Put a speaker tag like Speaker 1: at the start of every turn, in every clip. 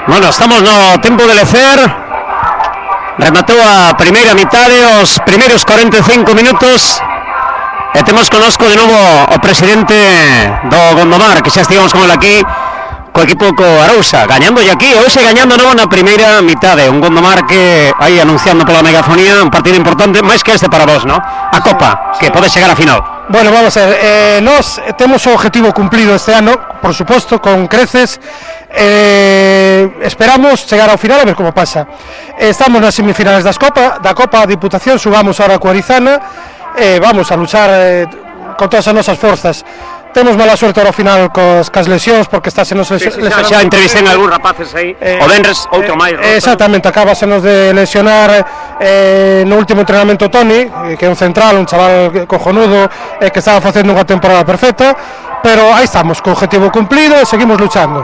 Speaker 1: Bueno, estamos no tempo de lecer. Rematou a primeira mitade, os primeiros 45 minutos. E temos conosco de novo o presidente do Gondomar, que xa estivemos con ele aquí, co equipo co Arousa, gañando aquí, hoxe gañando novo na primeira mitade. Un Gondomar que aí anunciando pola megafonía un partido importante, máis que este para vos, ¿no? A Copa, que pode chegar a final.
Speaker 2: Bueno, vamos a ver, nós temos o objetivo cumplido este ano, por suposto, con creces. Esperamos chegar ao final a ver como pasa. Estamos nas semifinales da Copa a Diputación, xugamos ahora coa Arizana, vamos a luchar con todas as nosas forzas. Temos mala suerte ao final cas lesións, porque está se nos lesionar.
Speaker 1: Xa entrevistei a algúns rapaces aí, o Benres, outro máis.
Speaker 2: Exactamente, acaba se nos de lesionar no último entrenamento Toni, que é un central, un chaval cojonudo, que estaba facendo unha temporada perfecta, pero aí estamos, co objetivo cumplido e seguimos luchando.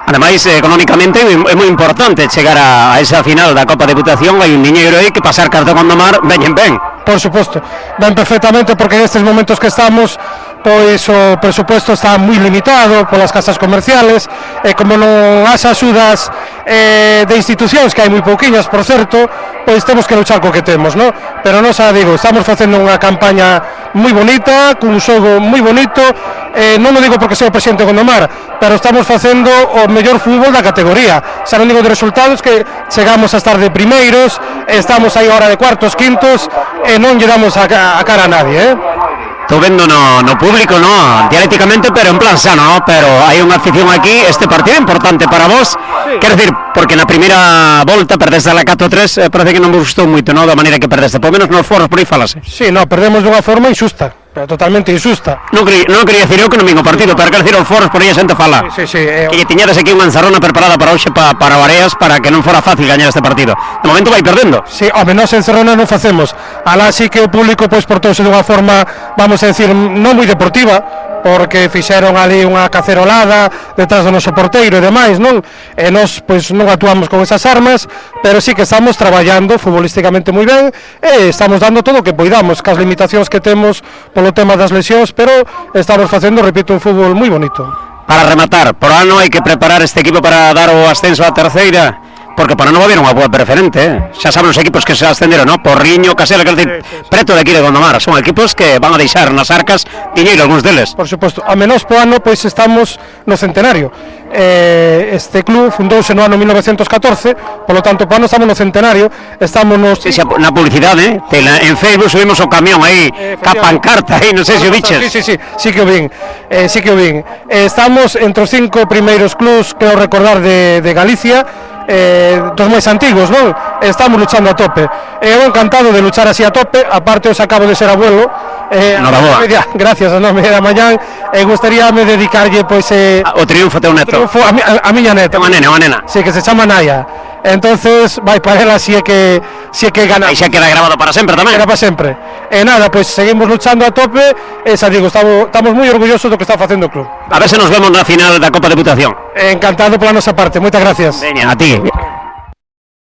Speaker 1: Ademais, económicamente é moi importante chegar a esa final da Copa Diputación. Hai un diñeiro aí que pasar carta con Gondomar veñen ben.
Speaker 2: Por suposto, ben perfectamente, porque nestes momentos que estamos, pois o presupuesto está moi limitado polas casas comerciales, e como non haxa axudas de institucións, que hai moi pouquiñas, por certo, pois temos que luchar co que temos, ¿no? Pero non xa digo, estamos facendo unha campaña moi bonita, cun xogo moi bonito, non o digo porque sou o presidente de Gondomar, pero estamos facendo o mellor fútbol da categoría. Xa non digo de resultados, que chegamos a estar de primeiros, estamos aí ahora de cuartos, quintos, e non lle damos a cara a nadie,
Speaker 1: Estou vendo no público, no, dialécticamente, pero en plan sano, ¿no? Pero hai unha afición aquí, este partido é importante para vos. Sí. Quero dicir, porque na primeira volta perdeste a la 4-3, parece que non vos gustou moito, ¿no? Da maneira que perdeste, por menos nos foros por aí falase.
Speaker 2: Sí, no, perdemos dunha forma injusta, pero totalmente injusta.
Speaker 1: Non quería decir eu que non vin o partido, pero quero dicir os foros por aí a xente fala.
Speaker 2: Sí.
Speaker 1: Que lle tiñades aquí unha enzarrona preparada para hoxe para o Areas, para que non fora fácil gañar este partido. De momento vai perdendo.
Speaker 2: Sí, home, nós enzarrona non facemos. Alá sí que o público pois portouse dunha forma, vamos a decir, non moi deportiva, porque fixeron ali unha cacerolada detrás do noso porteiro e demais, non? E nós pois non actuamos con esas armas, pero sí que estamos traballando futbolísticamente moi ben e estamos dando todo o que poidamos, cas limitacións que temos polo tema das lesións, pero estamos facendo, repito, un fútbol moi bonito.
Speaker 1: Para rematar, por ano hai que preparar este equipo para dar o ascenso á terceira, porque para non va haber unha boa preferente, Xa saben os equipos que se ascenderon, ¿no? Porriño, Casela, que decir, preto de aquí de Gondomar, son equipos que van a deixar nas arcas diñeiro algúns deles.
Speaker 2: Por suposto, a menos po ano pois estamos no centenario. Este club fundouse no ano 1914, polo tanto po ano estamos no centenario, estamos nos...
Speaker 1: Sí, na publicidade, en Facebook subimos o camión aí, ca pancarta aí, non sei se o biches.
Speaker 2: Sí que o vin, estamos entre os 5 primeiros clubs, creo recordar, de Galicia, dos máis antigos, non? Estamos luchando a tope. Eu encantado de luchar así a tope, aparte os acabo de ser abuelo. Gracias, a nome da mañán, gustaríame dedicarlle pois
Speaker 1: o triunfo teu neto.
Speaker 2: A miña neta.
Speaker 1: Unha nena.
Speaker 2: Sí, que se chama Naya. Entonces, vai para ela si é que gana.
Speaker 1: E xa queda grabado para sempre tamén.
Speaker 2: Queda para sempre. E nada, pois seguimos luchando a tope, e xa digo, estamos moi orgullosos do que está facendo o club.
Speaker 1: A ver se nos vemos na final da Copa Diputación.
Speaker 2: Encantado pola nosa parte, moitas gracias.
Speaker 1: Veña, a ti.